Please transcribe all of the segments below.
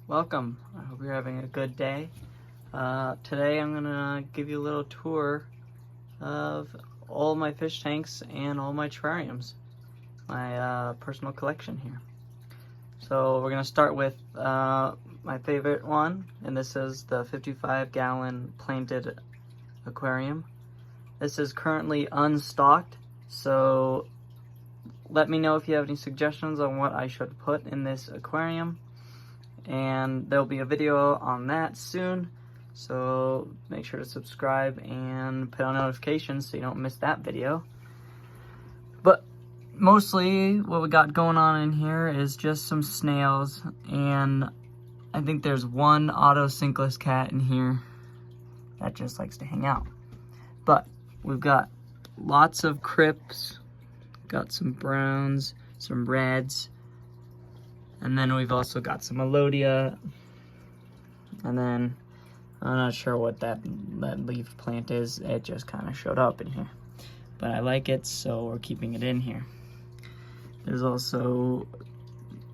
Welcome. I hope you're having a good day. Today I'm gonna give you a little tour of all my fish tanks and all my terrariums, my personal collection here. So we're gonna start with my favorite one, and this is the 55-gallon planted aquarium. This is currently unstocked, so let me know if you have any suggestions on what I should put in this aquarium. And there'll be a video on that soon, so make sure to subscribe and put on notifications so you don't miss that video. But mostly what we got going on in here is just some snails, and I think there's one auto-sinkless cat in here that just likes to hang out. But we've got lots of crypts, got some browns, some reds, and then we've also got some Melodia, and then I'm not sure what that leaf plant is. It just kind of showed up in here, but I like it, so we're keeping it in here. There's also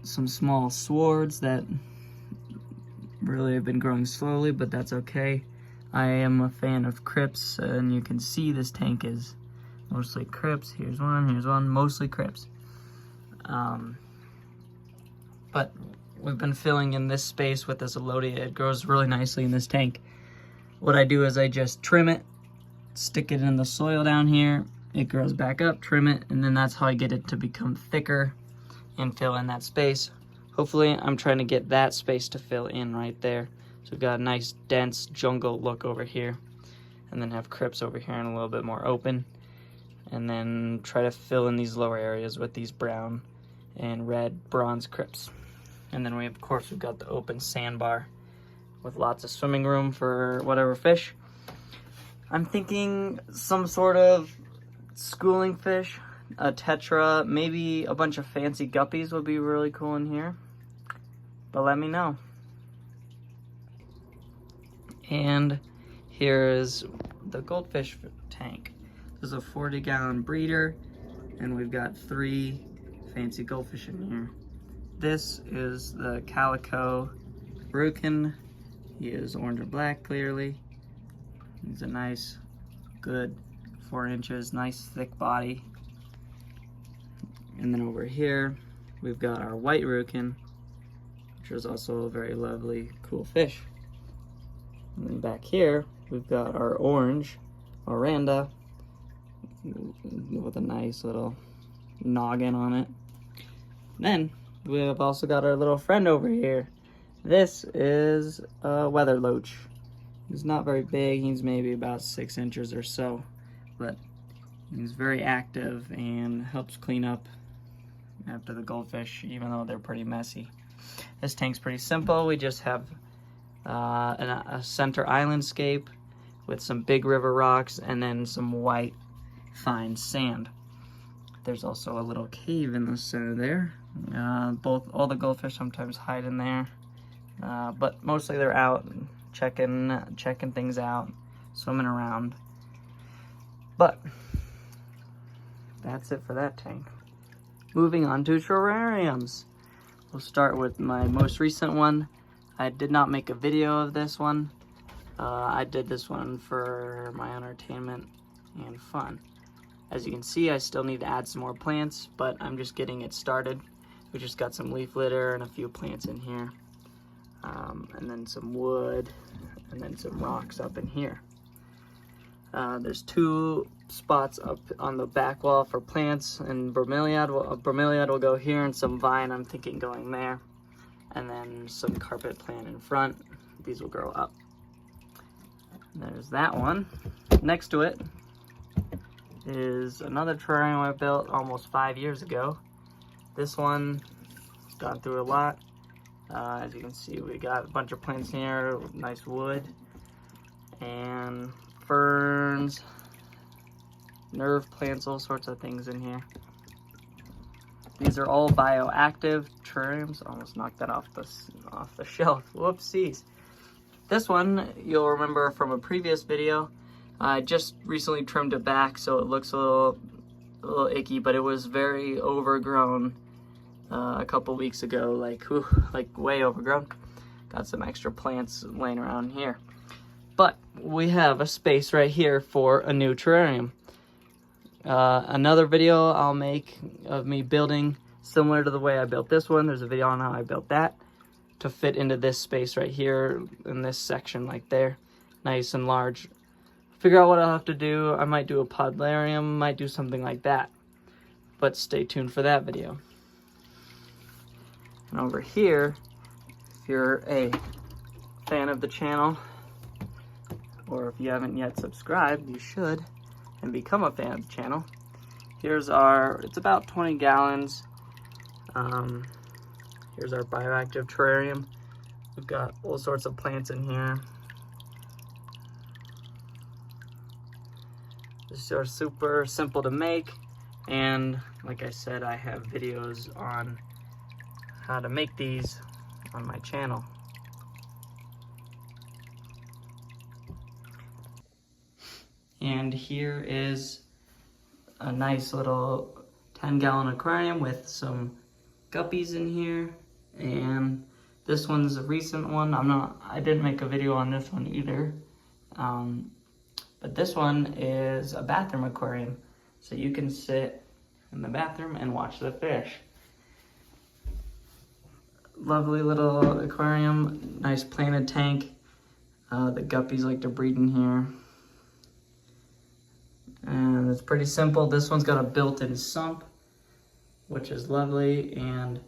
some small swords that really have been growing slowly, but that's okay. I am a fan of crypts, and you can see this tank is mostly crypts. Here's one, mostly crypts. But we've been filling in this space with this Melodia. It grows really nicely in this tank. What I do is I just trim it, stick it in the soil down here, it grows back up, trim it, and then that's how I get it to become thicker and fill in that space. Hopefully I'm trying to get that space to fill in right there. So we've got a nice dense jungle look over here, and then have crypts over here and a little bit more open, and then try to fill in these lower areas with these brown and red bronze crypts. And then we've got the open sandbar with lots of swimming room for whatever fish. I'm thinking some sort of schooling fish, a tetra, maybe a bunch of fancy guppies would be really cool in here. But let me know. And here is the goldfish tank. This is a 40-gallon breeder, and we've got 3 fancy goldfish in here. This is the calico Rukin. He is orange and black, clearly. He's a nice, good 4 inches, nice thick body. And then over here, we've got our white Rukin, which is also a very lovely, cool fish. And then back here, we've got our orange Oranda with a nice little noggin on it. Then we've also got our little friend over here. This is a weather loach. He's not very big. He's maybe about 6 inches or so, but he's very active and helps clean up after the goldfish, even though they're pretty messy. This tank's pretty simple. We just have a center island scape with some big river rocks and then some white fine sand. There's also a little cave in the center there. All the goldfish sometimes hide in there, but mostly they're out checking things out, swimming around. But that's it for that tank. Moving on to terrariums. We'll start with my most recent one. I did not make a video of this one. I did this one for my entertainment and fun. As you can see, I still need to add some more plants, but I'm just getting it started. We just got some leaf litter and a few plants in here, and then some wood, and then some rocks up in here. There's 2 spots up on the back wall for plants, and bromeliad will go here, and some vine I'm thinking going there, and then some carpet plant in front. These will grow up. There's that one. Next to it is another terrarium I built almost 5 years ago. This one has gone through a lot. As you can see, we got a bunch of plants here with nice wood and ferns, nerve plants, all sorts of things in here. These are all bioactive terrariums. Almost knocked that off the shelf. Whoopsies. This one you'll remember from a previous video. I just recently trimmed it back, so it looks a little icky, but it was very overgrown a couple weeks ago, like way overgrown. got some extra plants laying around here. But we have a space right here for a new terrarium. Another video I'll make of me building similar to the way I built this one. There's a video on how I built that to fit into this space right here in this section like there. Nice and large. Figure out what I'll have to do. I might do a podlarium, might do something like that. But stay tuned for that video. And over here, if you're a fan of the channel, or if you haven't yet subscribed, you should, and become a fan of the channel. Here's it's about 20 gallons. Here's our bioactive terrarium. We've got all sorts of plants in here. These are super simple to make, and like I said, I have videos on how to make these on my channel. And here is a nice little 10-gallon aquarium with some guppies in here. And this one's a recent one. I didn't make a video on this one either. But this one is a bathroom aquarium. So you can sit in the bathroom and watch the fish. Lovely little aquarium, nice planted tank. The guppies like to breed in here. And it's pretty simple. This one's got a built-in sump, which is lovely, and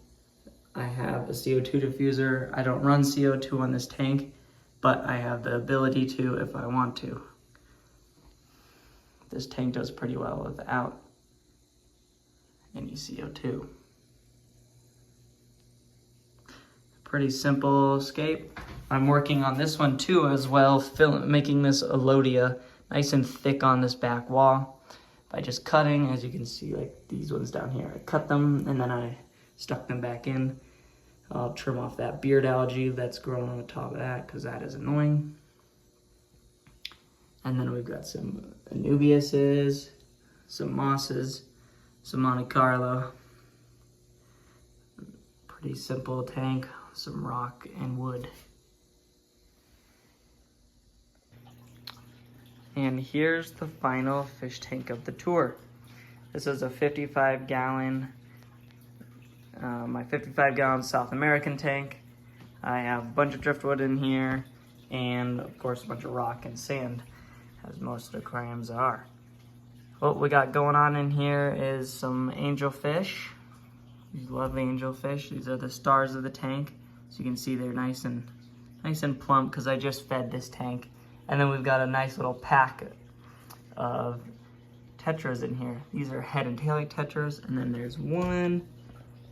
I have a CO2 diffuser. I don't run CO2 on this tank, but I have the ability to if I want to. This tank does pretty well without any CO2. Pretty simple escape. I'm working on this one too as well, making this Elodia nice and thick on this back wall by just cutting, as you can see, like these ones down here. I cut them and then I stuck them back in. I'll trim off that beard algae that's growing on the top of that because that is annoying. And then we've got some Anubiases, some mosses, some Monte Carlo. Pretty simple tank, some rock and wood. And here's the final fish tank of the tour. This is a 55-gallon, my 55-gallon South American tank. I have a bunch of driftwood in here, and of course a bunch of rock and sand, as most aquariums are. What we got going on in here is some angelfish. These lovely angelfish. These are the stars of the tank. So you can see they're nice and plump because I just fed this tank. And then we've got a nice little pack of tetras in here. These are head and tail tetras, and then there's one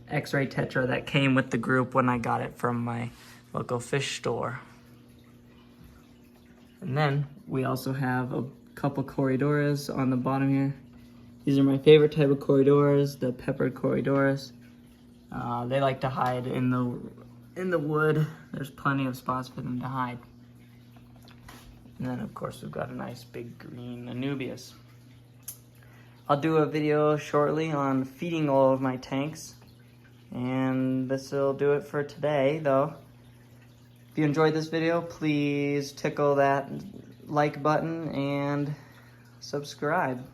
X-ray tetra that came with the group when I got it from my local fish store. And then we also have a couple Corridoras on the bottom here. These are my favorite type of Corridoras, the peppered Corridoras. They like to hide in the wood. There's plenty of spots for them to hide. And then of course we've got a nice big green Anubias. I'll do a video shortly on feeding all of my tanks. And this will do it for today though. If you enjoyed this video, please tickle that like button and subscribe.